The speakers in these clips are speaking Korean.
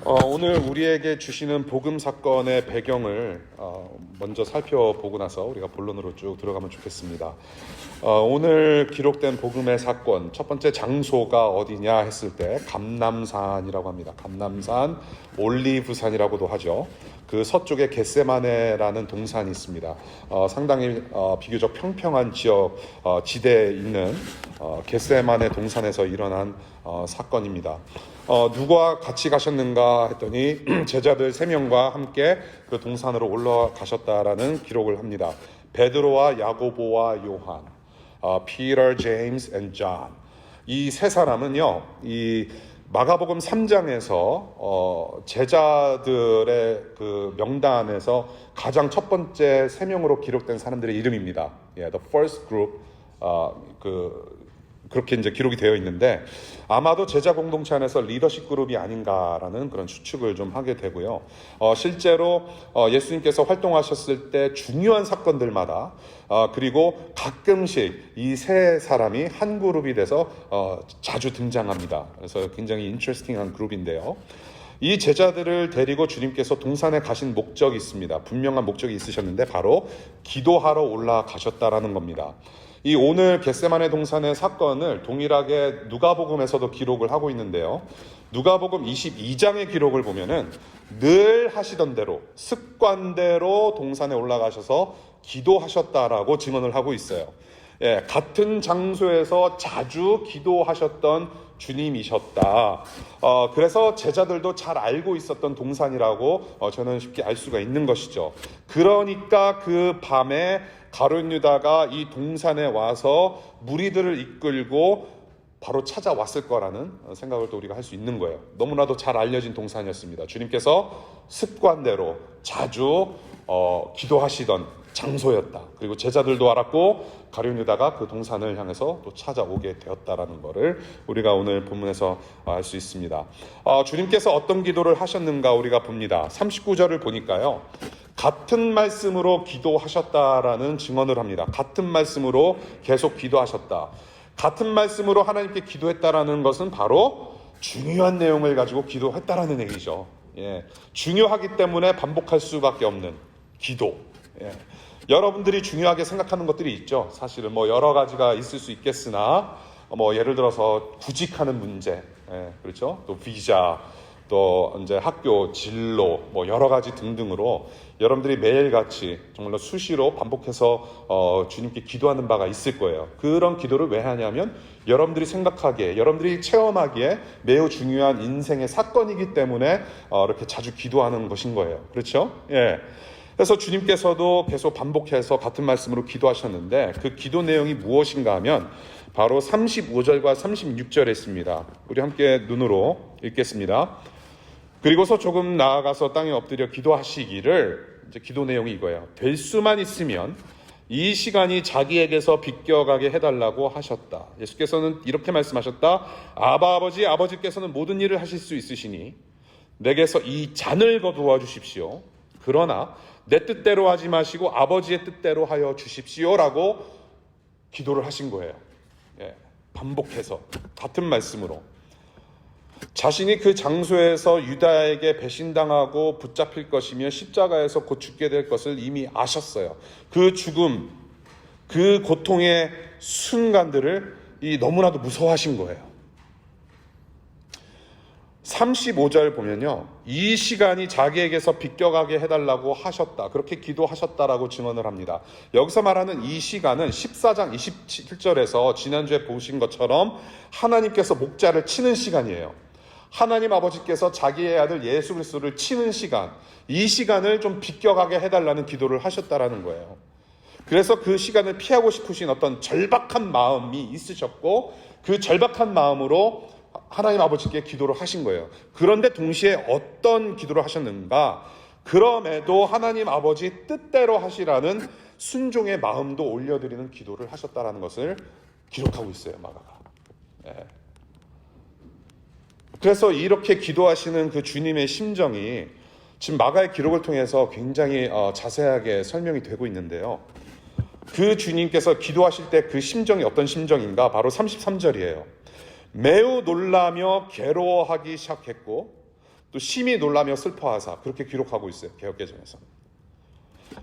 오늘 우리에게 주시는 복음 사건의 배경을 먼저 살펴보고 나서 우리가 본론으로 쭉 들어가면 좋겠습니다. 오늘 기록된 복음의 사건, 첫 번째 장소가 어디냐 했을 때 감람산이라고 합니다. 감람산, 올리브산이라고도 하죠. 그 서쪽에 겟세마네라는 동산이 있습니다. 상당히 비교적 평평한 지대에 있는 겟세마네 동산에서 일어난 사건입니다. 누가 같이 가셨는가 했더니 제자들 3명과 함께 그 동산으로 올라가셨다라는 기록을 합니다. 베드로와 야고보와 요한, Peter, James and John. 이 세 사람은요, 이 마가복음 3장에서 제자들의 그 명단에서 가장 첫 번째 3명으로 기록된 사람들의 이름입니다. The first group, 그렇게 이제 기록이 되어 있는데 아마도 제자 공동체 안에서 리더십 그룹이 아닌가라는 그런 추측을 좀 하게 되고요. 실제로 예수님께서 활동하셨을 때 중요한 사건들마다 그리고 가끔씩 이 세 사람이 한 그룹이 돼서 자주 등장합니다. 그래서 굉장히 인터레스팅한 그룹인데요. 이 제자들을 데리고 주님께서 동산에 가신 목적이 있습니다. 분명한 목적이 있으셨는데 바로 기도하러 올라가셨다라는 겁니다. 이 오늘 겟세마네 동산의 사건을 동일하게 누가복음에서도 기록을 하고 있는데요. 누가복음 22장의 기록을 보면은 늘 하시던 대로 습관대로 동산에 올라가셔서 기도하셨다라고 증언을 하고 있어요. 같은 장소에서 자주 기도하셨던 주님이셨다. 그래서 제자들도 잘 알고 있었던 동산이라고 저는 쉽게 알 수가 있는 것이죠. 그러니까 그 밤에 가룟 유다가 이 동산에 와서 무리들을 이끌고 바로 찾아왔을 거라는 생각을 또 우리가 할 수 있는 거예요. 너무나도 잘 알려진 동산이었습니다. 주님께서 습관대로 자주 기도하시던 장소였다. 그리고 제자들도 알았고 가룟 유다가 그 동산을 향해서 또 찾아오게 되었다라는 것을 우리가 오늘 본문에서 알 수 있습니다. 주님께서 어떤 기도를 하셨는가 우리가 봅니다. 39절을 보니까요. 같은 말씀으로 기도하셨다라는 증언을 합니다. 같은 말씀으로 계속 기도하셨다. 같은 말씀으로 하나님께 기도했다라는 것은 바로 중요한 내용을 가지고 기도했다라는 얘기죠. 중요하기 때문에 반복할 수밖에 없는 기도. 여러분들이 중요하게 생각하는 것들이 있죠. 사실은 여러 가지가 있을 수 있겠으나 예를 들어서 구직하는 문제, 그렇죠? 또 비자, 또 이제 학교 진로, 여러 가지 등등으로 여러분들이 매일같이 정말로 수시로 반복해서 주님께 기도하는 바가 있을 거예요. 그런 기도를 왜 하냐면 여러분들이 생각하기에, 여러분들이 체험하기에 매우 중요한 인생의 사건이기 때문에 이렇게 자주 기도하는 것인 거예요. 그렇죠? 그래서 주님께서도 계속 반복해서 같은 말씀으로 기도하셨는데 그 기도 내용이 무엇인가 하면 바로 35절과 36절에 있습니다. 우리 함께 눈으로 읽겠습니다. 그리고서 조금 나아가서 땅에 엎드려 기도하시기를, 이제 기도 내용이 이거예요. 될 수만 있으면 이 시간이 자기에게서 비껴가게 해달라고 하셨다. 예수께서는 이렇게 말씀하셨다. 아버지께서는 모든 일을 하실 수 있으시니 내게서 이 잔을 거두어 주십시오. 그러나 내 뜻대로 하지 마시고 아버지의 뜻대로 하여 주십시오라고 기도를 하신 거예요. 반복해서 같은 말씀으로 자신이 그 장소에서 유다에게 배신당하고 붙잡힐 것이며 십자가에서 곧 죽게 될 것을 이미 아셨어요. 그 죽음, 그 고통의 순간들을 너무나도 무서워하신 거예요. 35절 보면요. 이 시간이 자기에게서 비껴가게 해달라고 하셨다. 그렇게 기도하셨다라고 증언을 합니다. 여기서 말하는 이 시간은 14장 27절에서 지난주에 보신 것처럼 하나님께서 목자를 치는 시간이에요. 하나님 아버지께서 자기의 아들 예수 그리스도를 치는 시간, 이 시간을 좀 비껴가게 해달라는 기도를 하셨다라는 거예요. 그래서 그 시간을 피하고 싶으신 어떤 절박한 마음이 있으셨고 그 절박한 마음으로 하나님 아버지께 기도를 하신 거예요. 그런데 동시에 어떤 기도를 하셨는가? 그럼에도 하나님 아버지 뜻대로 하시라는 순종의 마음도 올려드리는 기도를 하셨다라는 것을 기록하고 있어요, 마가가. 그래서 이렇게 기도하시는 그 주님의 심정이 지금 마가의 기록을 통해서 굉장히 자세하게 설명이 되고 있는데요. 그 주님께서 기도하실 때 그 심정이 어떤 심정인가? 바로 33절이에요. 매우 놀라며 괴로워하기 시작했고 또 심히 놀라며 슬퍼하사 그렇게 기록하고 있어요. 개역개정에서는.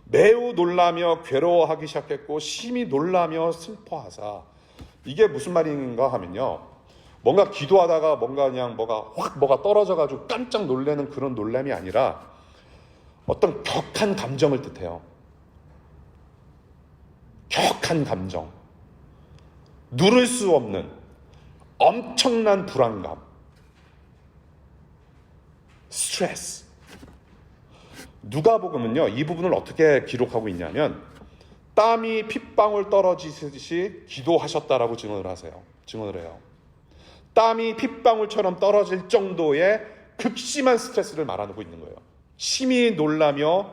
매우 놀라며 괴로워하기 시작했고 심히 놀라며 슬퍼하사. 이게 무슨 말인가 하면요, 뭔가 기도하다가 뭔가 그냥 뭐가 떨어져가지고 깜짝 놀라는 그런 놀람이 아니라 어떤 격한 감정을 뜻해요. 격한 감정, 누를 수 없는 엄청난 불안감, 스트레스. 누가복음은요, 이 부분을 어떻게 기록하고 있냐면 땀이 핏방울 떨어지듯이 기도하셨다라고 증언을 해요. 땀이 핏방울처럼 떨어질 정도의 극심한 스트레스를 말하고 있는 거예요. 심히 놀라며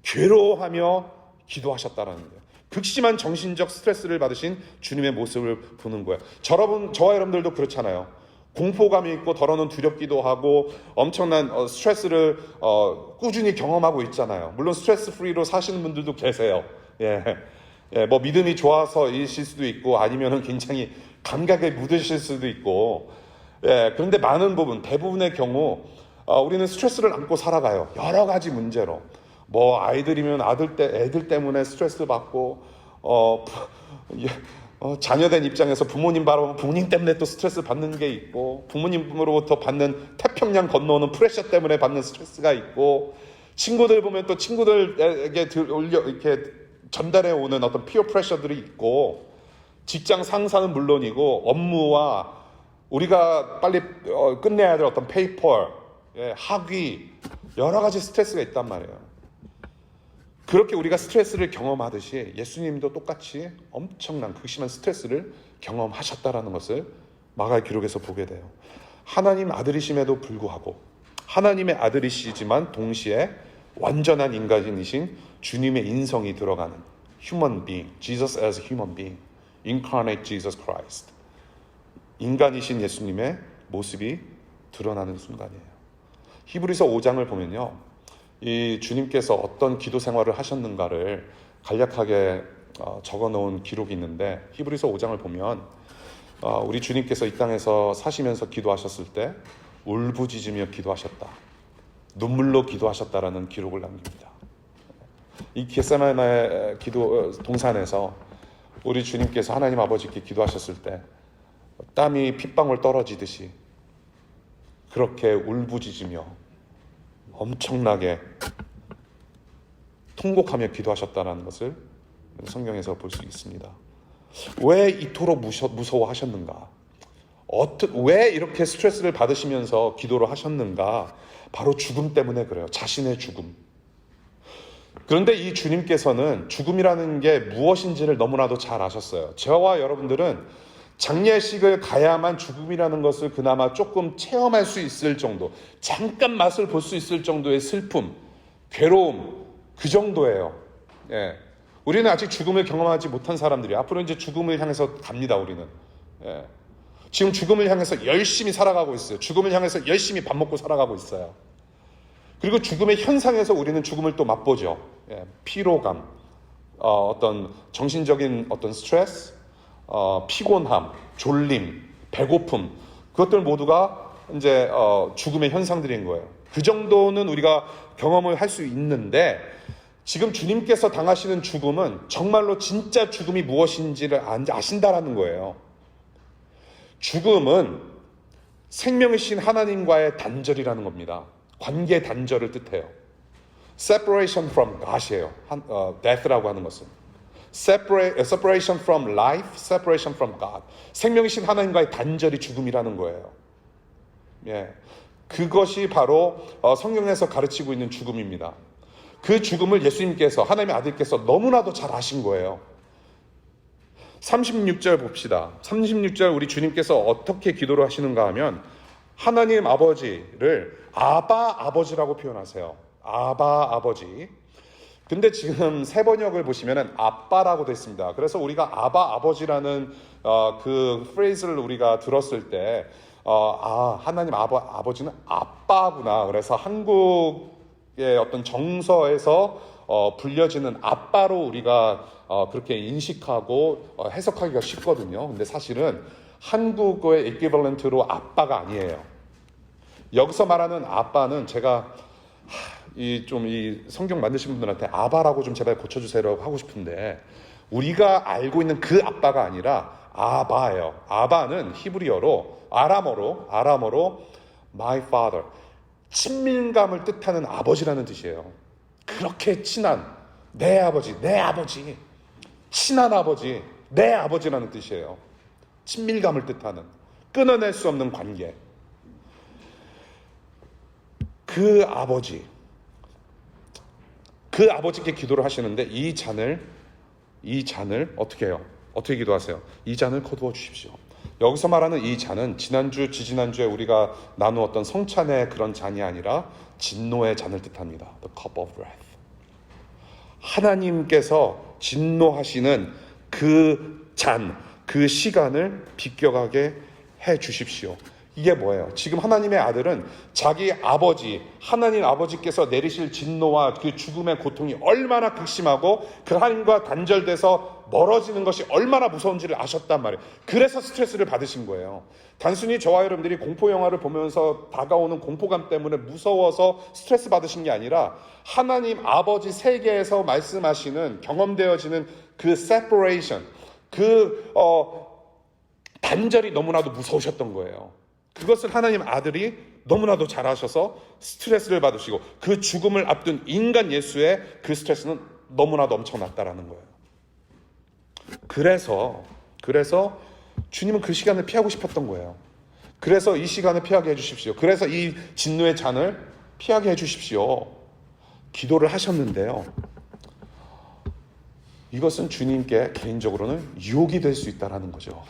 괴로워하며 기도하셨다라는 거예요. 극심한 정신적 스트레스를 받으신 주님의 모습을 보는 거예요. 저와 여러분들도 그렇잖아요. 공포감이 있고 더러는 두렵기도 하고 엄청난 스트레스를 꾸준히 경험하고 있잖아요. 물론 스트레스 프리로 사시는 분들도 계세요. 뭐 믿음이 좋아서이실 수도 있고 아니면은 굉장히 감각에 묻으실 수도 있고. 그런데 대부분의 경우 우리는 스트레스를 안고 살아가요. 여러 가지 문제로. 뭐 아이들이면 애들 때문에 스트레스 받고 자녀된 입장에서 부모님 바라보면 부모님 때문에 또 스트레스 받는 게 있고, 부모님으로부터 받는 태평양 건너오는 프레셔 때문에 받는 스트레스가 있고, 친구들 보면 또 친구들에게 이렇게 전달해 오는 어떤 피어 프레셔들이 있고, 직장 상사는 물론이고 업무와 우리가 빨리 끝내야 될 어떤 페이퍼, 학위, 여러 가지 스트레스가 있단 말이에요. 그렇게 우리가 스트레스를 경험하듯이 예수님도 똑같이 엄청난 극심한 스트레스를 경험하셨다라는 것을 마가의 기록에서 보게 돼요. 하나님 아들이심에도 불구하고, 하나님의 아들이시지만 동시에 완전한 인간이신 주님의 인성이 들어가는 human being, Jesus as a human being, incarnate Jesus Christ, 인간이신 예수님의 모습이 드러나는 순간이에요. 히브리서 5장을 보면요, 이 주님께서 어떤 기도 생활을 하셨는가를 간략하게 적어놓은 기록이 있는데, 히브리서 5장을 보면 우리 주님께서 이 땅에서 사시면서 기도하셨을 때 울부짖으며 기도하셨다, 눈물로 기도하셨다라는 기록을 남깁니다. 이 겟세마네 기도 동산에서 우리 주님께서 하나님 아버지께 기도하셨을 때 땀이 핏방울 떨어지듯이 그렇게 울부짖으며 엄청나게 통곡하며 기도하셨다는 것을 성경에서 볼 수 있습니다. 왜 이토록 무서워하셨는가? 왜 이렇게 스트레스를 받으시면서 기도를 하셨는가? 바로 죽음 때문에 그래요. 자신의 죽음. 그런데 이 주님께서는 죽음이라는 게 무엇인지를 너무나도 잘 아셨어요. 저와 여러분들은 장례식을 가야만 죽음이라는 것을 그나마 조금 체험할 수 있을 정도, 잠깐 맛을 볼 수 있을 정도의 슬픔, 괴로움, 그 정도예요. 우리는 아직 죽음을 경험하지 못한 사람들이 앞으로 이제 죽음을 향해서 갑니다. 우리는 지금 죽음을 향해서 열심히 살아가고 있어요. 죽음을 향해서 열심히 밥 먹고 살아가고 있어요. 그리고 죽음의 현상에서 우리는 죽음을 또 맛보죠. 피로감, 어떤 정신적인 어떤 스트레스, 피곤함, 졸림, 배고픔, 그것들 모두가 이제 죽음의 현상들인 거예요. 그 정도는 우리가 경험을 할 수 있는데, 지금 주님께서 당하시는 죽음은 정말로 진짜 죽음이 무엇인지를 아신다라는 거예요. 죽음은 생명이신 하나님과의 단절이라는 겁니다. 관계 단절을 뜻해요. Separation from God이에요. Death라고 하는 것은 Separation from life, separation from God. 생명이신 하나님과의 단절이 죽음이라는 거예요. 그것이 바로 성경에서 가르치고 있는 죽음입니다. 그 죽음을 예수님께서, 하나님의 아들께서 너무나도 잘 아신 거예요. 36절 봅시다. 36절 우리 주님께서 어떻게 기도를 하시는가 하면 하나님 아버지를 아바 아버지라고 표현하세요. 아바 아버지. 근데 지금 새 번역을 보시면은 아빠라고 되어 있습니다. 그래서 우리가 아바 아버지라는 그 프레이즈를 우리가 들었을 때 하나님 아버지는 아빠구나. 그래서 한국의 어떤 정서에서 불려지는 아빠로 우리가 그렇게 인식하고 해석하기가 쉽거든요. 근데 사실은 한국어의 이퀴벌런트로 아빠가 아니에요. 여기서 말하는 아빠는 제가 이 성경 만드신 분들한테 아바라고 좀 제발 고쳐주세요라고 하고 싶은데, 우리가 알고 있는 그 아빠가 아니라 아바예요. 아바는 히브리어로 아람어로 my father, 친밀감을 뜻하는 아버지라는 뜻이에요. 그렇게 친한 내 아버지, 친한 아버지, 내 아버지라는 뜻이에요. 친밀감을 뜻하는, 끊어낼 수 없는 관계. 그 아버지께 기도를 하시는데, 이 잔을 어떻게 해요? 어떻게 기도하세요? 이 잔을 거두어 주십시오. 여기서 말하는 이 잔은 지지난주에 우리가 나누었던 성찬의 그런 잔이 아니라 진노의 잔을 뜻합니다. The cup of wrath. 하나님께서 진노하시는 그 잔, 그 시간을 비껴가게 해 주십시오. 이게 뭐예요? 지금 하나님의 아들은 자기 아버지, 하나님 아버지께서 내리실 진노와 그 죽음의 고통이 얼마나 극심하고 그 하나님과 단절돼서 멀어지는 것이 얼마나 무서운지를 아셨단 말이에요. 그래서 스트레스를 받으신 거예요. 단순히 저와 여러분들이 공포 영화를 보면서 다가오는 공포감 때문에 무서워서 스트레스 받으신 게 아니라, 하나님 아버지 세계에서 말씀하시는, 경험되어지는 그 separation, 단절이 너무나도 무서우셨던 거예요. 그것을 하나님 아들이 너무나도 잘 아셔서 스트레스를 받으시고, 그 죽음을 앞둔 인간 예수의 그 스트레스는 너무나도 엄청났다라는 거예요. 그래서 주님은 그 시간을 피하고 싶었던 거예요. 그래서 이 시간을 피하게 해주십시오. 그래서 이 진노의 잔을 피하게 해주십시오. 기도를 하셨는데요. 이것은 주님께 개인적으로는 유혹이 될 수 있다는 거죠.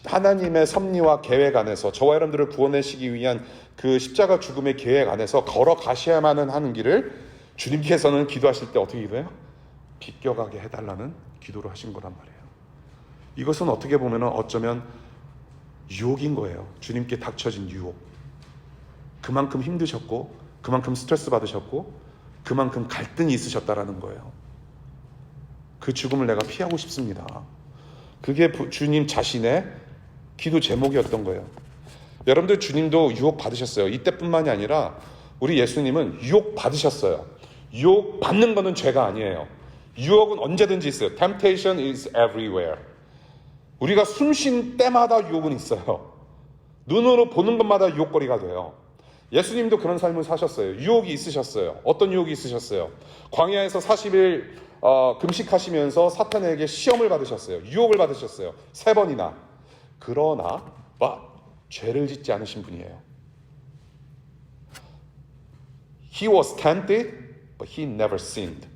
하나님의 섭리와 계획 안에서 저와 여러분들을 구원하시기 위한 그 십자가 죽음의 계획 안에서 걸어가셔야만 하는 길을 주님께서는 기도하실 때 어떻게 기도해요? 비껴가게 해달라는 기도를 하신 거란 말이에요. 이것은 어떻게 보면 어쩌면 유혹인 거예요. 주님께 닥쳐진 유혹. 그만큼 힘드셨고, 그만큼 스트레스 받으셨고, 그만큼 갈등이 있으셨다라는 거예요. 그 죽음을 내가 피하고 싶습니다. 그게 주님 자신의 기도 제목이었던 거예요. 여러분들, 주님도 유혹 받으셨어요. 이때뿐만이 아니라 우리 예수님은 유혹 받으셨어요. 유혹 받는 거는 죄가 아니에요. 유혹은 언제든지 있어요. Temptation is everywhere. 우리가 숨 쉰 때마다 유혹은 있어요. 눈으로 보는 것마다 유혹거리가 돼요. 예수님도 그런 삶을 사셨어요. 유혹이 있으셨어요. 어떤 유혹이 있으셨어요? 광야에서 40일 금식하시면서 사탄에게 시험을 받으셨어요. 유혹을 받으셨어요. 3번이나. 그러나 죄를 짓지 않으신 분이에요. He was tempted, but he never sinned.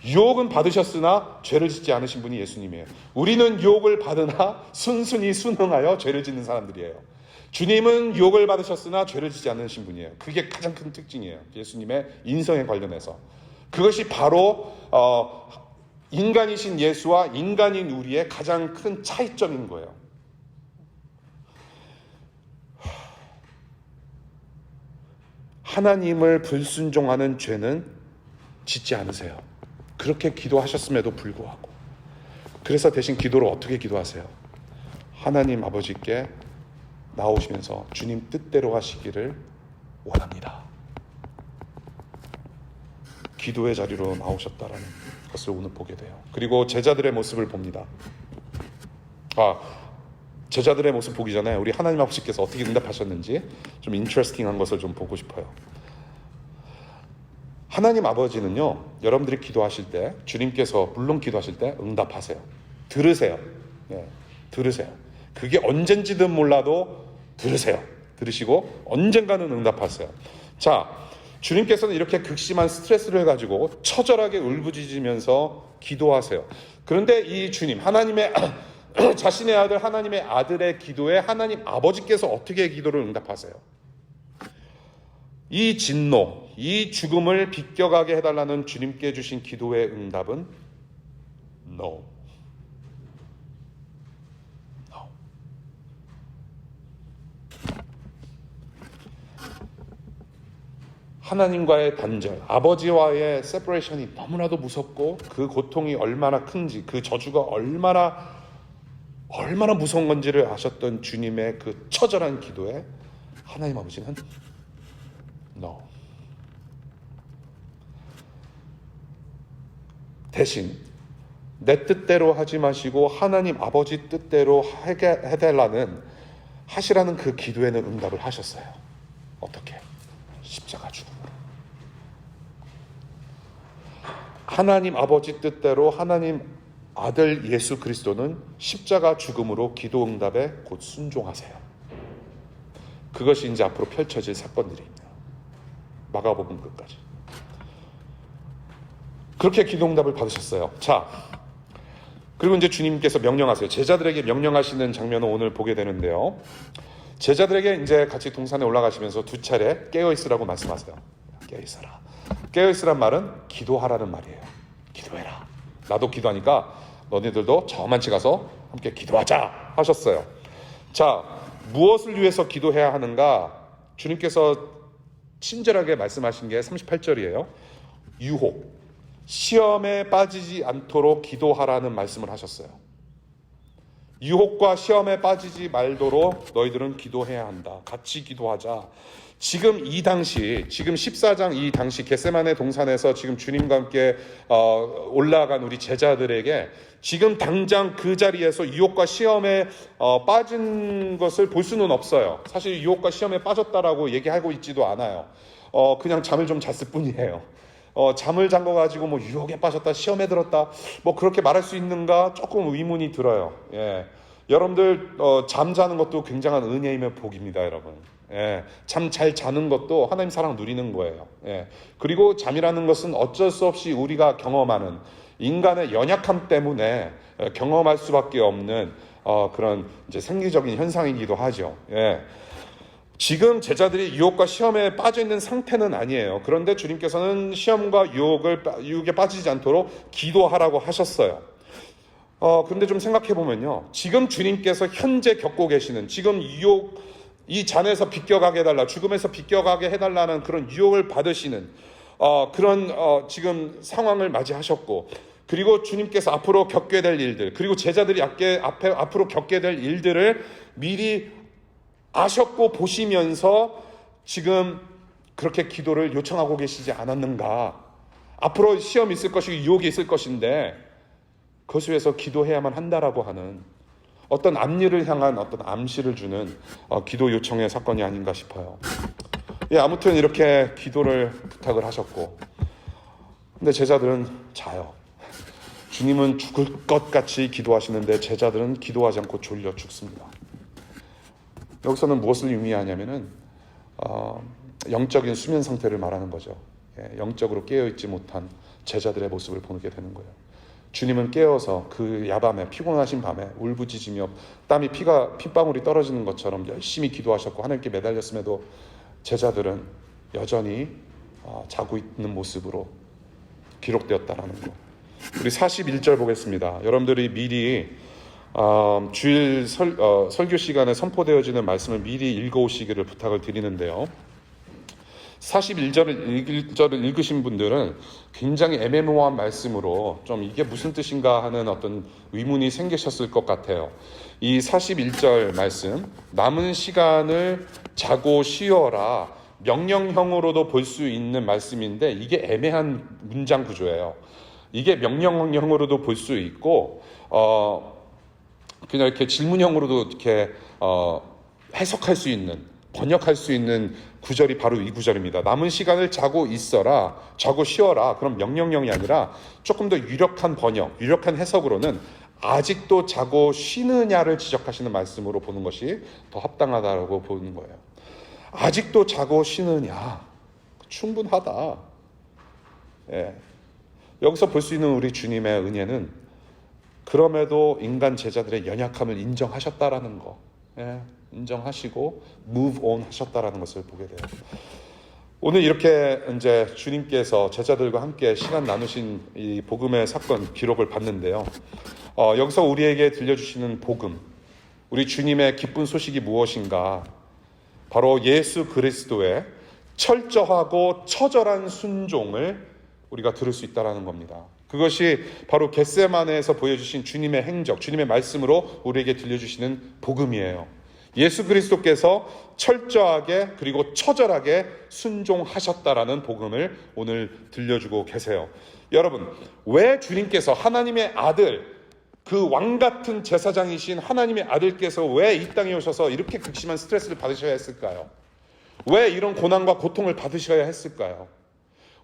유혹은 받으셨으나 죄를 짓지 않으신 분이 예수님이에요. 우리는 유혹을 받으나 순순히 순응하여 죄를 짓는 사람들이에요. 주님은 유혹을 받으셨으나 죄를 짓지 않으신 분이에요. 그게 가장 큰 특징이에요. 예수님의 인성에 관련해서. 그것이 바로 인간이신 예수와 인간인 우리의 가장 큰 차이점인 거예요. 하나님을 불순종하는 죄는 짓지 않으세요. 그렇게 기도하셨음에도 불구하고. 그래서 대신 기도를 어떻게 기도하세요? 하나님 아버지께 나오시면서 주님 뜻대로 하시기를 원합니다. 기도의 자리로 나오셨다라는 것을 오늘 보게 돼요. 그리고 제자들의 모습을 봅니다. 제자들의 모습 보기 전에 우리 하나님 아버지께서 어떻게 응답하셨는지 좀 인트레스팅한 것을 좀 보고 싶어요. 하나님 아버지는요, 여러분들이 기도하실 때, 주님께서 물론 기도하실 때 응답하세요. 들으세요. 들으세요. 그게 언젠지든 몰라도 들으세요. 들으시고 언젠가는 응답하세요. 자, 주님께서는 이렇게 극심한 스트레스를 가지고 처절하게 울부짖으면서 기도하세요. 그런데 이 주님, 하나님의 자신의 아들, 하나님의 아들의 기도에 하나님 아버지께서 어떻게 기도를 응답하세요? 이 진노, 이 죽음을 비껴가게 해달라는 주님께 주신 기도의 응답은 No. No. 하나님과의 단절, 아버지와의 세퍼레이션이 너무나도 무섭고 그 고통이 얼마나 큰지, 그 저주가 얼마나 얼마나 무서운 건지를 아셨던 주님의 그 처절한 기도에 하나님 아버지는 No. 대신 내 뜻대로 하지 마시고 하나님 아버지 뜻대로 하시라는 그 기도에는 응답을 하셨어요. 어떻게? 십자가 죽음으로. 하나님 아버지 뜻대로 하나님 아들 예수 그리스도는 십자가 죽음으로 기도 응답에 곧 순종하세요. 그것이 이제 앞으로 펼쳐질 사건들입니다. 마가복음 끝까지. 그렇게 기도 응답을 받으셨어요. 자, 그리고 이제 주님께서 명령하세요. 제자들에게 명령하시는 장면을 오늘 보게 되는데요. 제자들에게 이제 같이 동산에 올라가시면서 두 차례 깨어있으라고 말씀하세요. 깨어있어라. 깨어있으란 말은 기도하라는 말이에요. 기도해라. 나도 기도하니까 너네들도 저만치 가서 함께 기도하자 하셨어요. 자, 무엇을 위해서 기도해야 하는가? 주님께서 친절하게 말씀하신 게 38절이에요. 유혹, 시험에 빠지지 않도록 기도하라는 말씀을 하셨어요. 유혹과 시험에 빠지지 말도록 너희들은 기도해야 한다. 같이 기도하자. 지금 이 당시, 지금 14장 이 당시 겟세마네 동산에서 지금 주님과 함께 올라간 우리 제자들에게 지금 당장 그 자리에서 유혹과 시험에 빠진 것을 볼 수는 없어요. 사실 유혹과 시험에 빠졌다라고 얘기하고 있지도 않아요. 그냥 잠을 좀 잤을 뿐이에요. 잠을 잔 거 가지고 뭐 유혹에 빠졌다, 시험에 들었다, 뭐 그렇게 말할 수 있는가 조금 의문이 들어요. 예. 여러분들 잠자는 것도 굉장한 은혜이며 복입니다, 여러분. 예. 잠 잘 자는 것도 하나님 사랑 누리는 거예요. 예. 그리고 잠이라는 것은 어쩔 수 없이 우리가 경험하는 인간의 연약함 때문에 경험할 수밖에 없는 그런 이제 생리적인 현상이기도 하죠. 예. 지금 제자들이 유혹과 시험에 빠져 있는 상태는 아니에요. 그런데 주님께서는 시험과 유혹에 빠지지 않도록 기도하라고 하셨어요. 그런데 좀 생각해 보면요, 지금 주님께서 현재 겪고 계시는 지금 유혹, 이 잔에서 비껴가게 해달라, 죽음에서 비껴가게 해달라는 그런 유혹을 받으시는 그런 지금 상황을 맞이하셨고, 그리고 주님께서 앞으로 겪게 될 일들, 그리고 제자들이 앞으로 겪게 될 일들을 미리 아셨고 보시면서 지금 그렇게 기도를 요청하고 계시지 않았는가? 앞으로 시험이 있을 것이고 유혹이 있을 것인데 그것을 위해서 기도해야만 한다라고 하는 어떤 앞일을 향한 어떤 암시를 주는 기도 요청의 사건이 아닌가 싶어요. 예, 아무튼 이렇게 기도를 부탁을 하셨고, 근데 제자들은 자요. 주님은 죽을 것 같이 기도하시는데 제자들은 기도하지 않고 졸려 죽습니다. 여기서는 무엇을 의미하냐면은 영적인 수면 상태를 말하는 거죠. 예, 영적으로 깨어있지 못한 제자들의 모습을 보게 되는 거예요. 주님은 깨어서 그 야밤에, 피곤하신 밤에 울부짖으며 땀이 핏방울이 떨어지는 것처럼 열심히 기도하셨고 하나님께 매달렸음에도 제자들은 여전히 자고 있는 모습으로 기록되었다라는 거. 우리 41절 보겠습니다. 여러분들이 미리 주일 설교 시간에 선포되어지는 말씀을 미리 읽어오시기를 부탁을 드리는데요. 41절을 읽으신 분들은 굉장히 애매모호한 말씀으로 좀 이게 무슨 뜻인가 하는 어떤 의문이 생기셨을 것 같아요. 이 41절 말씀, 남은 시간을 자고 쉬어라, 명령형으로도 볼 수 있는 말씀인데 이게 애매한 문장 구조예요. 이게 명령형으로도 볼 수 있고 그냥 이렇게 질문형으로도 이렇게 해석할 수 있는, 번역할 수 있는 구절이 바로 이 구절입니다. 남은 시간을 자고 있어라, 자고 쉬어라. 그럼 명령형이 아니라 조금 더 유력한 번역, 유력한 해석으로는 아직도 자고 쉬느냐를 지적하시는 말씀으로 보는 것이 더 합당하다고 보는 거예요. 아직도 자고 쉬느냐, 충분하다. 예. 여기서 볼 수 있는 우리 주님의 은혜는 그럼에도 인간 제자들의 연약함을 인정하셨다라는 거, 예, 인정하시고 move on 하셨다라는 것을 보게 돼요. 오늘 이렇게 이제 주님께서 제자들과 함께 시간 나누신 이 복음의 사건 기록을 봤는데요. 여기서 우리에게 들려주시는 복음, 우리 주님의 기쁜 소식이 무엇인가? 바로 예수 그리스도의 철저하고 처절한 순종을 우리가 들을 수 있다라는 겁니다. 그것이 바로 겟세마네에서 보여주신 주님의 행적, 주님의 말씀으로 우리에게 들려주시는 복음이에요. 예수 그리스도께서 철저하게 그리고 처절하게 순종하셨다라는 복음을 오늘 들려주고 계세요. 여러분, 왜 주님께서 하나님의 아들, 그 왕같은 제사장이신 하나님의 아들께서 왜 이 땅에 오셔서 이렇게 극심한 스트레스를 받으셔야 했을까요? 왜 이런 고난과 고통을 받으셔야 했을까요?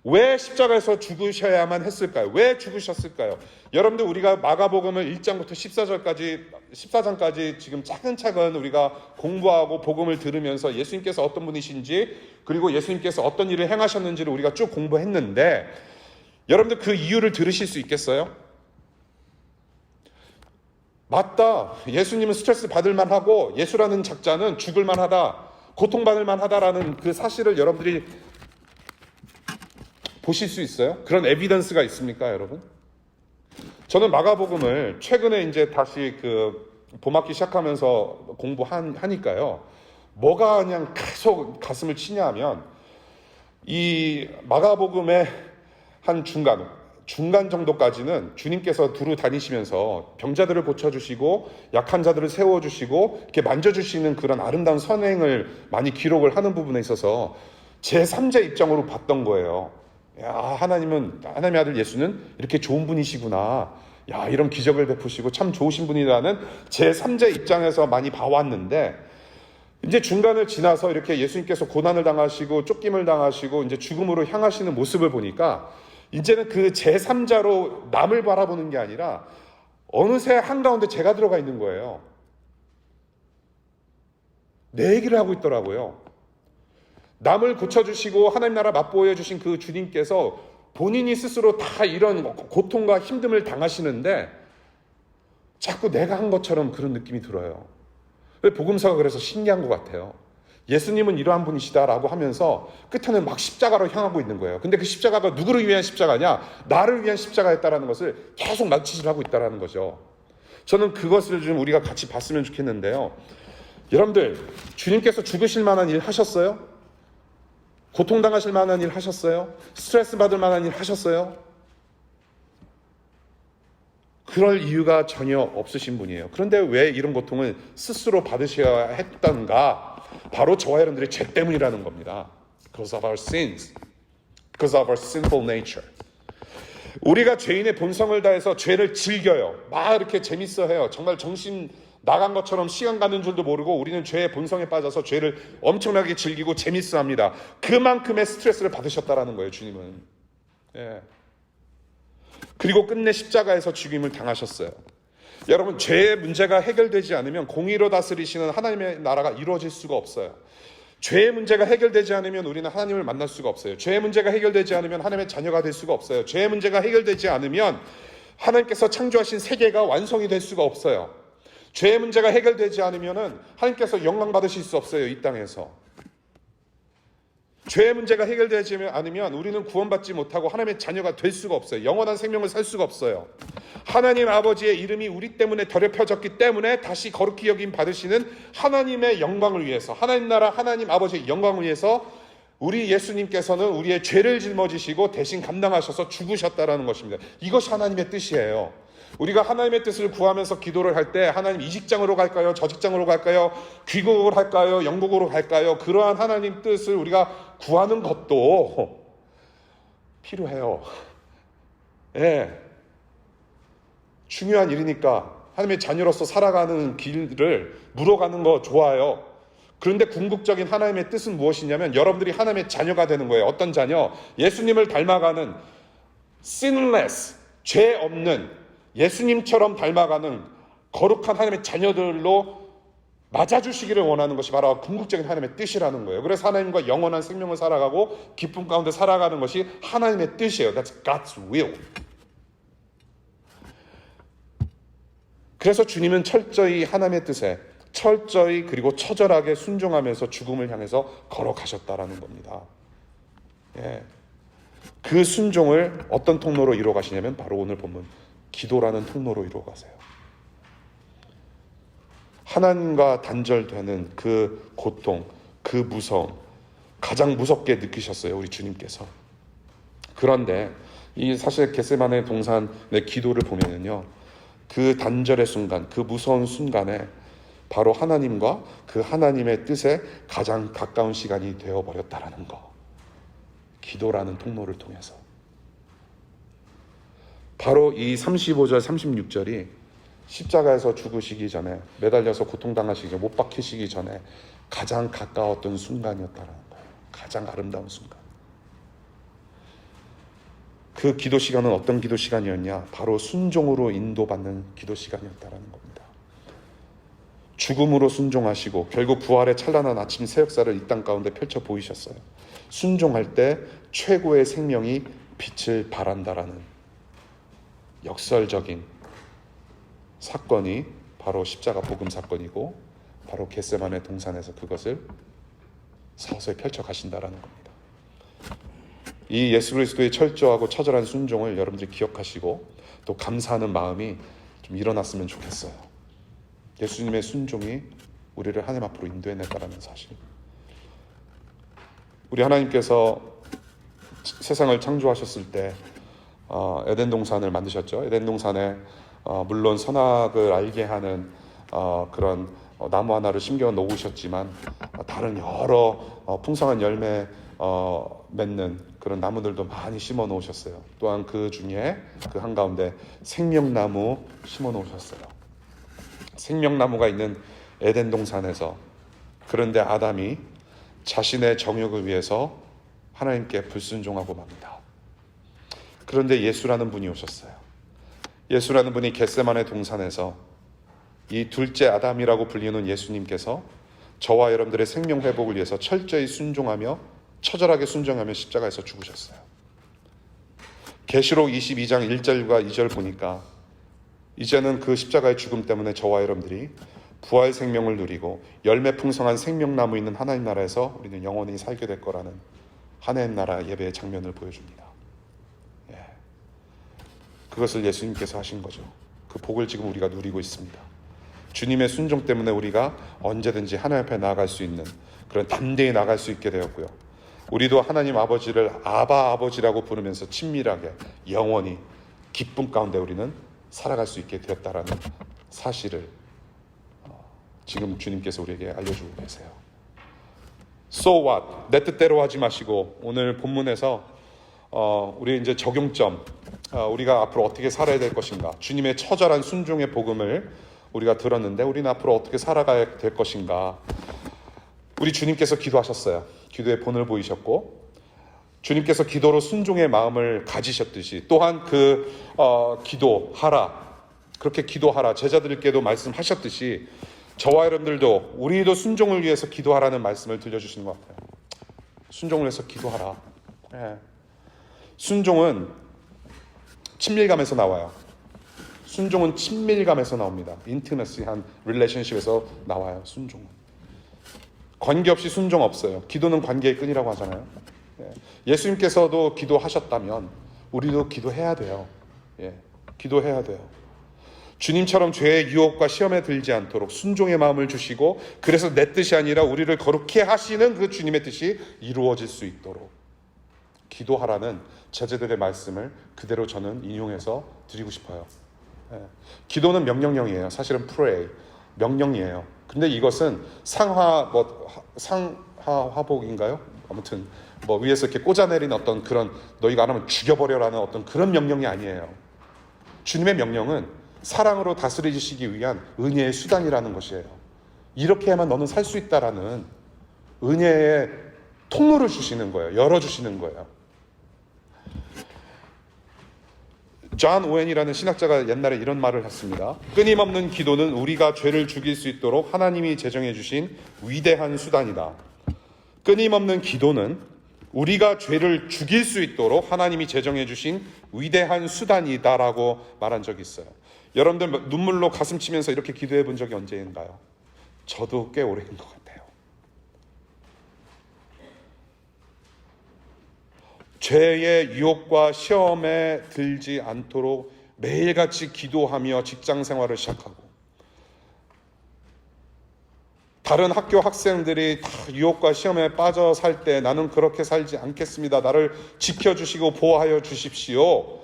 왜 십자가에서 죽으셔야만 했을까요? 왜 죽으셨을까요? 여러분들, 우리가 마가복음을 1장부터 14장까지 지금 차근차근 우리가 공부하고 복음을 들으면서 예수님께서 어떤 분이신지, 그리고 예수님께서 어떤 일을 행하셨는지를 우리가 쭉 공부했는데, 여러분들 그 이유를 들으실 수 있겠어요? 맞다, 예수님은 스트레스 받을 만하고 예수라는 작자는 죽을 만하다, 고통받을 만하다라는 그 사실을 여러분들이 보실 수 있어요? 그런 에비던스가 있습니까, 여러분? 저는 마가복음을 최근에 이제 다시 그 봄학기 시작하면서 공부하니까요. 뭐가 그냥 계속 가슴을 치냐 하면, 이 마가복음의 한 중간 정도까지는 주님께서 두루 다니시면서 병자들을 고쳐주시고 약한 자들을 세워주시고 이렇게 만져주시는 그런 아름다운 선행을 많이 기록을 하는 부분에 있어서 제3자 입장으로 봤던 거예요. 야, 하나님의 아들 예수는 이렇게 좋은 분이시구나. 야, 이런 기적을 베푸시고 참 좋으신 분이라는 제3자 입장에서 많이 봐왔는데, 이제 중간을 지나서 이렇게 예수님께서 고난을 당하시고 쫓김을 당하시고 이제 죽음으로 향하시는 모습을 보니까 이제는 그 제3자로 남을 바라보는 게 아니라 어느새 한가운데 제가 들어가 있는 거예요. 내 얘기를 하고 있더라고요. 남을 고쳐주시고 하나님 나라 맛보여 주신 그 주님께서 본인이 스스로 다 이런 고통과 힘듦을 당하시는데 자꾸 내가 한 것처럼 그런 느낌이 들어요. 복음서가 그래서 신기한 것 같아요. 예수님은 이러한 분이시다라고 하면서 끝에는 막 십자가로 향하고 있는 거예요. 근데 그 십자가가 누구를 위한 십자가냐? 나를 위한 십자가였다라는 것을 계속 망치질 하고 있다라는 거죠. 저는 그것을 좀 우리가 같이 봤으면 좋겠는데요. 여러분들, 주님께서 죽으실 만한 일 하셨어요? 고통당하실 만한 일 하셨어요? 스트레스 받을 만한 일 하셨어요? 그럴 이유가 전혀 없으신 분이에요. 그런데 왜 이런 고통을 스스로 받으셔야 했던가? 바로 저와 여러분들의 죄 때문이라는 겁니다. Because of our sins. Because of our sinful nature. 우리가 죄인의 본성을 다해서 죄를 즐겨요. 막 이렇게 재밌어해요. 정말 정신 나간 것처럼 시간 가는 줄도 모르고 우리는 죄의 본성에 빠져서 죄를 엄청나게 즐기고 재밌어합니다. 그만큼의 스트레스를 받으셨다라는 거예요, 주님은. 예. 그리고 끝내 십자가에서 죽임을 당하셨어요. 여러분, 죄의 문제가 해결되지 않으면 공의로 다스리시는 하나님의 나라가 이루어질 수가 없어요. 죄의 문제가 해결되지 않으면 우리는 하나님을 만날 수가 없어요. 죄의 문제가 해결되지 않으면 하나님의 자녀가 될 수가 없어요. 죄의 문제가 해결되지 않으면 하나님께서 창조하신 세계가 완성이 될 수가 없어요. 죄의 문제가 해결되지 않으면 하나님께서 영광 받으실 수 없어요, 이 땅에서. 죄의 문제가 해결되지 않으면 우리는 구원받지 못하고 하나님의 자녀가 될 수가 없어요. 영원한 생명을 살 수가 없어요. 하나님 아버지의 이름이 우리 때문에 더럽혀졌기 때문에 다시 거룩히 여김 받으시는 하나님의 영광을 위해서, 하나님 나라 하나님 아버지의 영광을 위해서 우리 예수님께서는 우리의 죄를 짊어지시고 대신 감당하셔서 죽으셨다라는 것입니다. 이것이 하나님의 뜻이에요. 우리가 하나님의 뜻을 구하면서 기도를 할 때 하나님 이 직장으로 갈까요? 저 직장으로 갈까요? 귀국을 할까요? 영국으로 갈까요? 그러한 하나님 뜻을 우리가 구하는 것도 필요해요. 예. 중요한 일이니까 하나님의 자녀로서 살아가는 길을 물어가는 거 좋아요. 그런데 궁극적인 하나님의 뜻은 무엇이냐면 여러분들이 하나님의 자녀가 되는 거예요. 어떤 자녀? 예수님을 닮아가는 sinless, 죄 없는 예수님처럼 닮아가는 거룩한 하나님의 자녀들로 맞아주시기를 원하는 것이 바로 궁극적인 하나님의 뜻이라는 거예요. 그래서 하나님과 영원한 생명을 살아가고 기쁨 가운데 살아가는 것이 하나님의 뜻이에요. That's God's will. 그래서 주님은 철저히 하나님의 뜻에 철저히 그리고 처절하게 순종하면서 죽음을 향해서 걸어가셨다라는 겁니다. 예. 그 순종을 어떤 통로로 이루어 가시냐면 바로 오늘 본문 기도라는 통로로 이루어 가세요. 하나님과 단절되는 그 고통, 그 무서움, 가장 무섭게 느끼셨어요, 우리 주님께서. 그런데 이 사실 겟세마네 동산의 기도를 보면은요, 그 단절의 순간, 그 무서운 순간에 바로 하나님과 그 하나님의 뜻에 가장 가까운 시간이 되어버렸다라는 거. 기도라는 통로를 통해서. 바로 이 35절, 36절이 십자가에서 죽으시기 전에, 매달려서 고통당하시기 전에, 못 박히시기 전에 가장 가까웠던 순간이었다는 거예요. 가장 아름다운 순간. 그 기도 시간은 어떤 기도 시간이었냐? 바로 순종으로 인도받는 기도 시간이었다는 겁니다. 죽음으로 순종하시고 결국 부활의 찬란한 아침 새 역사를 이 땅 가운데 펼쳐 보이셨어요. 순종할 때 최고의 생명이 빛을 발한다라는 역설적인 사건이 바로 십자가 복음 사건이고, 바로 겟세마네 동산에서 그것을 서서히 펼쳐 가신다라는 겁니다. 이 예수 그리스도의 철저하고 처절한 순종을 여러분들이 기억하시고 또 감사하는 마음이 좀 일어났으면 좋겠어요. 예수님의 순종이 우리를 하나님 앞으로 인도해냈다는 사실. 우리 하나님께서 세상을 창조하셨을 때 에덴 동산을 만드셨죠. 에덴 동산에 물론 선악을 알게 하는 그런 나무 하나를 심겨 놓으셨지만 다른 여러 풍성한 열매 맺는 그런 나무들도 많이 심어 놓으셨어요. 또한 그 중에 그 한가운데 생명나무 심어 놓으셨어요. 생명나무가 있는 에덴 동산에서, 그런데 아담이 자신의 정욕을 위해서 하나님께 불순종하고 맙니다. 그런데 예수라는 분이 오셨어요. 예수라는 분이 겟세마네 동산에서 이 둘째 아담이라고 불리는 예수님께서 저와 여러분들의 생명 회복을 위해서 철저히 순종하며 처절하게 순종하며 십자가에서 죽으셨어요. 계시록 22장 1절과 2절 보니까 이제는 그 십자가의 죽음 때문에 저와 여러분들이 부활 생명을 누리고 열매 풍성한 생명나무 있는 하나님 나라에서 우리는 영원히 살게 될 거라는 하나님 나라 예배의 장면을 보여줍니다. 그것을 예수님께서 하신 거죠. 그 복을 지금 우리가 누리고 있습니다. 주님의 순종 때문에 우리가 언제든지 하나님 앞에 나아갈 수 있는, 그런 담대히 나아갈 수 있게 되었고요. 우리도 하나님 아버지를 아바 아버지라고 부르면서 친밀하게 영원히 기쁨 가운데 우리는 살아갈 수 있게 되었다라는 사실을 지금 주님께서 우리에게 알려주고 계세요. So what? 내 뜻대로 하지 마시고, 오늘 본문에서 우리 이제 적용점, 우리가 앞으로 어떻게 살아야 될 것인가, 주님의 처절한 순종의 복음을 우리가 들었는데 우리는 앞으로 어떻게 살아가야 될 것인가. 우리 주님께서 기도하셨어요. 기도의 본을 보이셨고, 주님께서 기도로 순종의 마음을 가지셨듯이 또한 기도하라, 그렇게 기도하라 제자들께도 말씀하셨듯이 저와 여러분들도 우리도 순종을 위해서 기도하라는 말씀을 들려주시는 것 같아요. 순종을 해서 기도하라. 순종은 친밀감에서 나와요. 순종은 친밀감에서 나옵니다. 인티머시한 릴레이션십에서 나와요. 순종은. 관계없이 순종 없어요. 기도는 관계의 끈이라고 하잖아요. 예수님께서도 기도하셨다면 우리도 기도해야 돼요. 기도해야 돼요. 주님처럼 죄의 유혹과 시험에 들지 않도록 순종의 마음을 주시고, 그래서 내 뜻이 아니라 우리를 거룩히 하시는 그 주님의 뜻이 이루어질 수 있도록 기도하라는 제자들의 말씀을 그대로 저는 인용해서 드리고 싶어요. 기도는 명령형이에요. 사실은 pray, 명령이에요. 근데 이것은 상하화복인가요? 아무튼 위에서 이렇게 꽂아내린 어떤 그런 너희가 안 하면 죽여버려라는 어떤 그런 명령이 아니에요. 주님의 명령은 사랑으로 다스리시기 위한 은혜의 수단이라는 것이에요. 이렇게 해야만 너는 살 수 있다라는 은혜의 통로를 주시는 거예요. 열어주시는 거예요. 존 오웬이라는 신학자가 옛날에 이런 말을 했습니다. 끊임없는 기도는 우리가 죄를 죽일 수 있도록 하나님이 제정해 주신 위대한 수단이다. 끊임없는 기도는 우리가 죄를 죽일 수 있도록 하나님이 제정해 주신 위대한 수단이다라고 말한 적이 있어요. 여러분들 눈물로 가슴 치면서 이렇게 기도해 본 적이 언제인가요? 저도 꽤 오래인 것 같아요. 죄의 유혹과 시험에 들지 않도록 매일같이 기도하며 직장 생활을 시작하고, 다른 학교 학생들이 다 유혹과 시험에 빠져 살 때 나는 그렇게 살지 않겠습니다. 나를 지켜주시고 보호하여 주십시오.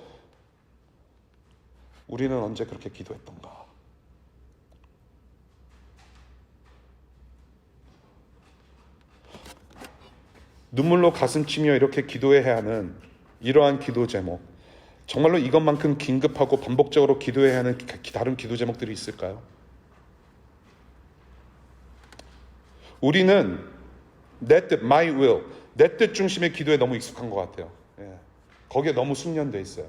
우리는 언제 그렇게 기도했던가? 눈물로 가슴 치며 이렇게 기도해야 하는 이러한 기도 제목, 정말로 이것만큼 긴급하고 반복적으로 기도해야 하는 다른 기도 제목들이 있을까요? 우리는 내 뜻, my will, 내 뜻 중심의 기도에 너무 익숙한 것 같아요. 거기에 너무 숙련돼 있어요.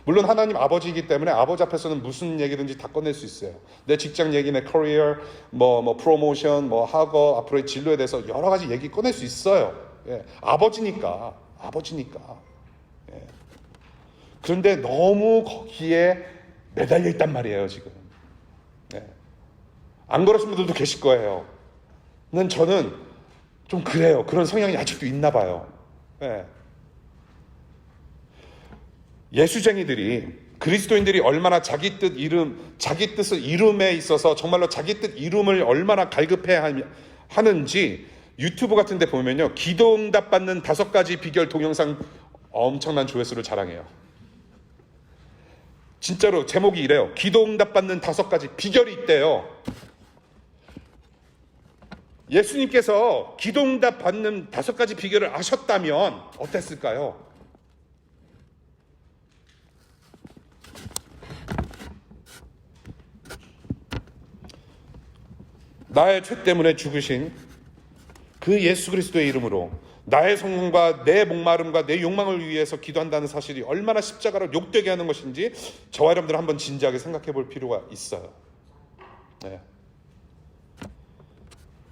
물론 하나님 아버지이기 때문에 아버지 앞에서는 무슨 얘기든지 다 꺼낼 수 있어요. 내 직장 얘기, 내 커리어, 프로모션, 학업, 앞으로의 진로에 대해서 여러 가지 얘기 꺼낼 수 있어요. 아버지니까. 그런데 너무 거기에 매달려 있단 말이에요, 지금. 안 그러신 분들도 계실 거예요. 저는 좀 그래요. 그런 성향이 아직도 있나 봐요. 예수쟁이들이, 그리스도인들이 얼마나 자기 뜻을 이룸에 있어서 정말로 자기 뜻 이룸을 얼마나 갈급해 하는지 유튜브 같은 데 보면요, 기도 응답 받는 5가지 비결 동영상 엄청난 조회수를 자랑해요. 진짜로 제목이 이래요. 기도 응답 받는 5가지 비결이 있대요. 예수님께서 기도 응답 받는 5가지 비결을 아셨다면 어땠을까요? 나의 죄 때문에 죽으신 그 예수 그리스도의 이름으로 나의 성공과 내 목마름과 내 욕망을 위해서 기도한다는 사실이 얼마나 십자가를 욕되게 하는 것인지 저와 여러분들 한번 진지하게 생각해 볼 필요가 있어요.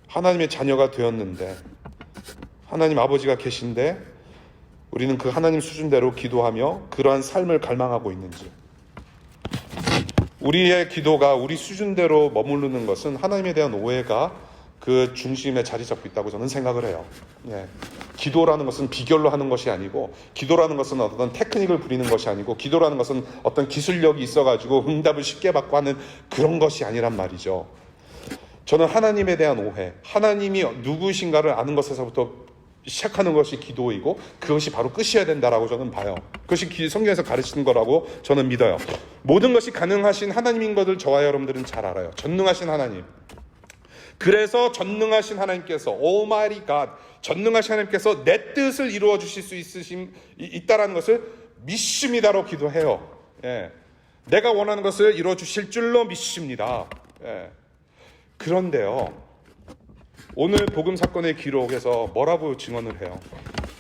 하나님의 자녀가 되었는데, 하나님 아버지가 계신데 우리는 그 하나님 수준대로 기도하며 그러한 삶을 갈망하고 있는지, 우리의 기도가 우리 수준대로 머무르는 것은 하나님에 대한 오해가 그 중심에 자리 잡고 있다고 저는 생각을 해요. 기도라는 것은 비결로 하는 것이 아니고, 기도라는 것은 어떤 테크닉을 부리는 것이 아니고, 기도라는 것은 어떤 기술력이 있어가지고 응답을 쉽게 받고 하는 그런 것이 아니란 말이죠. 저는 하나님에 대한 오해, 하나님이 누구신가를 아는 것에서부터 시작하는 것이 기도이고 그것이 바로 끝이어야 된다라고 저는 봐요. 그것이 성경에서 가르치는 거라고 저는 믿어요. 모든 것이 가능하신 하나님인 것을 저와 여러분들은 잘 알아요. 전능하신 하나님. 그래서 전능하신 하나님께서 Almighty God, 전능하신 하나님께서 내 뜻을 이루어 주실 수 있다라는 것을 믿습니다로 기도해요. 내가 원하는 것을 이루어 주실 줄로 믿습니다. 그런데요, 오늘 복음 사건의 기록에서 뭐라고 증언을 해요?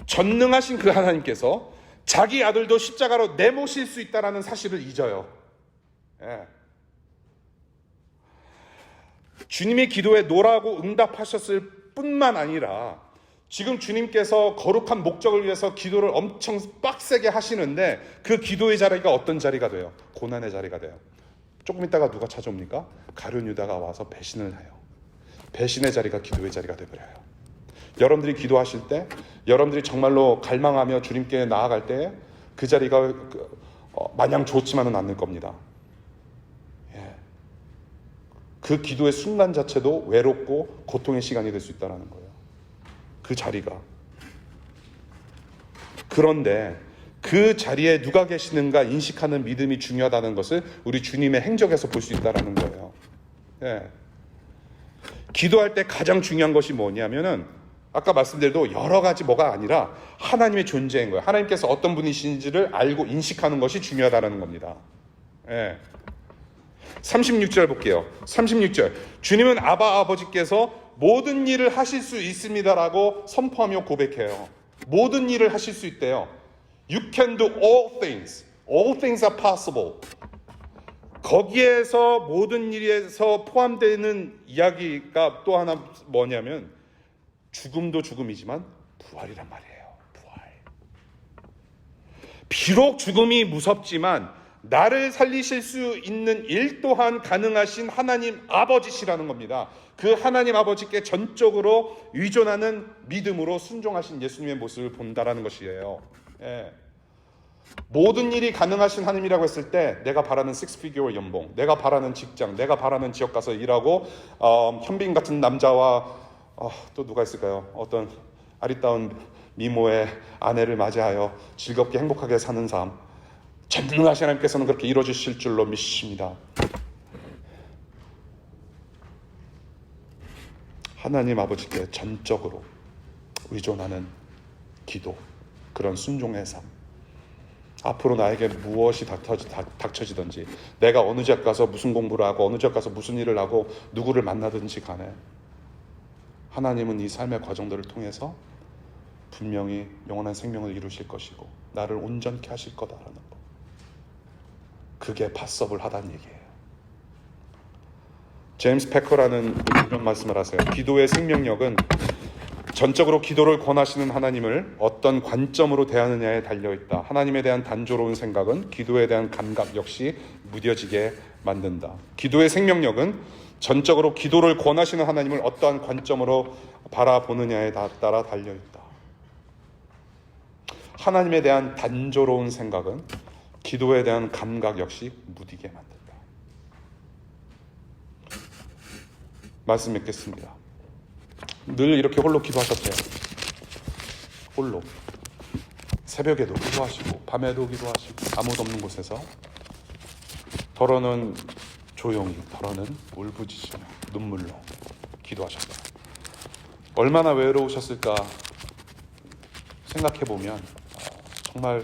전능하신 그 하나님께서 자기 아들도 십자가로 내모실 수 있다는 사실을 잊어요. 주님의 기도에 노라고 응답하셨을 뿐만 아니라 지금 주님께서 거룩한 목적을 위해서 기도를 엄청 빡세게 하시는데 그 기도의 자리가 어떤 자리가 돼요? 고난의 자리가 돼요. 조금 있다가 누가 찾아옵니까? 가룟 유다가 와서 배신을 해요. 배신의 자리가 기도의 자리가 되버려요. 여러분들이 기도하실 때, 여러분들이 정말로 갈망하며 주님께 나아갈 때 그 자리가 마냥 좋지만은 않을 겁니다. 그 기도의 순간 자체도 외롭고 고통의 시간이 될 수 있다는 거예요. 그 자리가. 그런데 그 자리에 누가 계시는가 인식하는 믿음이 중요하다는 것을 우리 주님의 행적에서 볼 수 있다는 거예요. 기도할 때 가장 중요한 것이 뭐냐면은 아까 말씀드린 여러 가지 뭐가 아니라 하나님의 존재인 거예요. 하나님께서 어떤 분이신지를 알고 인식하는 것이 중요하다는 겁니다. 36절 볼게요. 36절. 주님은 아버지께서 모든 일을 하실 수 있습니다라고 선포하며 고백해요. 모든 일을 하실 수 있대요. You can do all things. All things are possible. 거기에서 모든 일에서 포함되는 이야기가 또 하나 뭐냐면 죽음도 죽음이지만 부활이란 말이에요. 부활. 비록 죽음이 무섭지만 나를 살리실 수 있는 일 또한 가능하신 하나님 아버지시라는 겁니다. 그 하나님 아버지께 전적으로 의존하는 믿음으로 순종하신 예수님의 모습을 본다라는 것이에요. 모든 일이 가능하신 하나님이라고 했을 때 내가 바라는 식스피규어 연봉, 내가 바라는 직장, 내가 바라는 지역 가서 일하고 현빈 같은 남자와 또 누가 있을까요? 어떤 아리따운 미모의 아내를 맞이하여 즐겁게 행복하게 사는 삶, 전능하신 하나님께서는 그렇게 이루어주실 줄로 믿습니다. 하나님 아버지께 전적으로 의존하는 기도, 그런 순종의 삶. 앞으로 나에게 무엇이 닥쳐지든지, 내가 어느 지역 가서 무슨 공부를 하고 어느 지역 가서 무슨 일을 하고 누구를 만나든지 간에 하나님은 이 삶의 과정들을 통해서 분명히 영원한 생명을 이루실 것이고 나를 온전케 하실 거다라는 거. 그게 파서블 하다는 얘기예요. 제임스 패커라는 이런 말씀을 하세요. 기도의 생명력은 전적으로 기도를 권하시는 하나님을 어떤 관점으로 대하느냐에 달려있다. 하나님에 대한 단조로운 생각은 기도에 대한 감각 역시 무뎌지게 만든다. 기도의 생명력은 전적으로 기도를 권하시는 하나님을 어떠한 관점으로 바라보느냐에 따라 달려있다. 하나님에 대한 단조로운 생각은 기도에 대한 감각 역시 무디게 만든다. 말씀 맺겠습니다. 늘 이렇게 홀로 기도하셨대요. 홀로. 새벽에도 기도하시고 밤에도 기도하시고 아무도 없는 곳에서 더러는 조용히, 더러는 울부짖으며 눈물로 기도하셨다. 얼마나 외로우셨을까 생각해보면 정말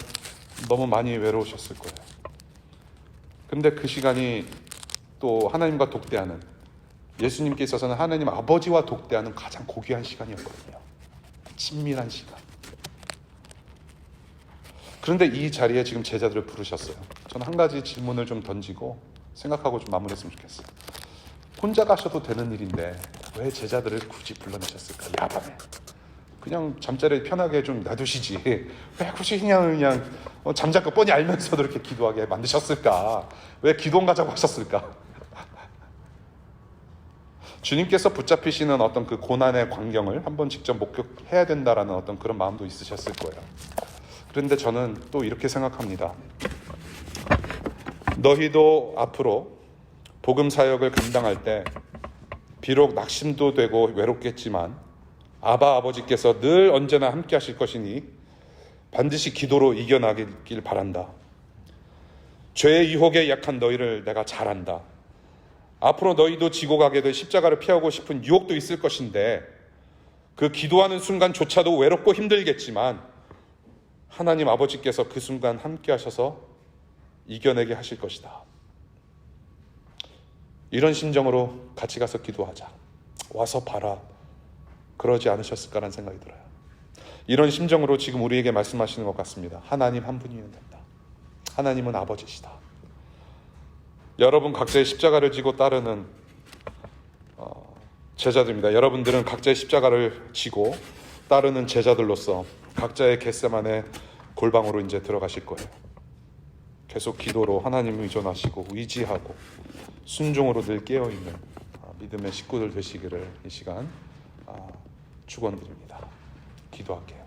너무 많이 외로우셨을 거예요. 근데 그 시간이 또 하나님과 독대하는, 예수님께 있어서는 하나님 아버지와 독대하는 가장 고귀한 시간이었거든요. 친밀한 시간. 그런데 이 자리에 지금 제자들을 부르셨어요. 저는 한 가지 질문을 좀 던지고 생각하고 좀 마무리했으면 좋겠어요. 혼자 가셔도 되는 일인데 왜 제자들을 굳이 불러내셨을까? 야밤에. 그냥 잠자리에 편하게 좀 놔두시지. 왜 굳이 그냥 잠잘 거 뻔히 알면서도 이렇게 기도하게 만드셨을까? 왜 기도원 가자고 하셨을까? 주님께서 붙잡히시는 어떤 그 고난의 광경을 한번 직접 목격해야 된다라는 어떤 그런 마음도 있으셨을 거예요. 그런데 저는 또 이렇게 생각합니다. 너희도 앞으로 복음 사역을 감당할 때 비록 낙심도 되고 외롭겠지만 아바 아버지께서 늘 언제나 함께 하실 것이니 반드시 기도로 이겨나길 바란다. 죄의 유혹에 약한 너희를 내가 잘 안다. 앞으로 너희도 지고 가게 될 십자가를 피하고 싶은 유혹도 있을 것인데 그 기도하는 순간조차도 외롭고 힘들겠지만 하나님 아버지께서 그 순간 함께 하셔서 이겨내게 하실 것이다. 이런 심정으로 같이 가서 기도하자. 와서 봐라. 그러지 않으셨을까라는 생각이 들어요. 이런 심정으로 지금 우리에게 말씀하시는 것 같습니다. 하나님 한 분이면 된다. 하나님은 아버지시다. 여러분 각자의 십자가를 지고 따르는 제자들입니다. 여러분들은 각자의 십자가를 지고 따르는 제자들로서 각자의 겟세마네 골방으로 이제 들어가실 거예요. 계속 기도로 하나님을 의존하시고 의지하고 순종으로 늘 깨어있는 믿음의 식구들 되시기를 이 시간 축원드립니다. 기도할게요.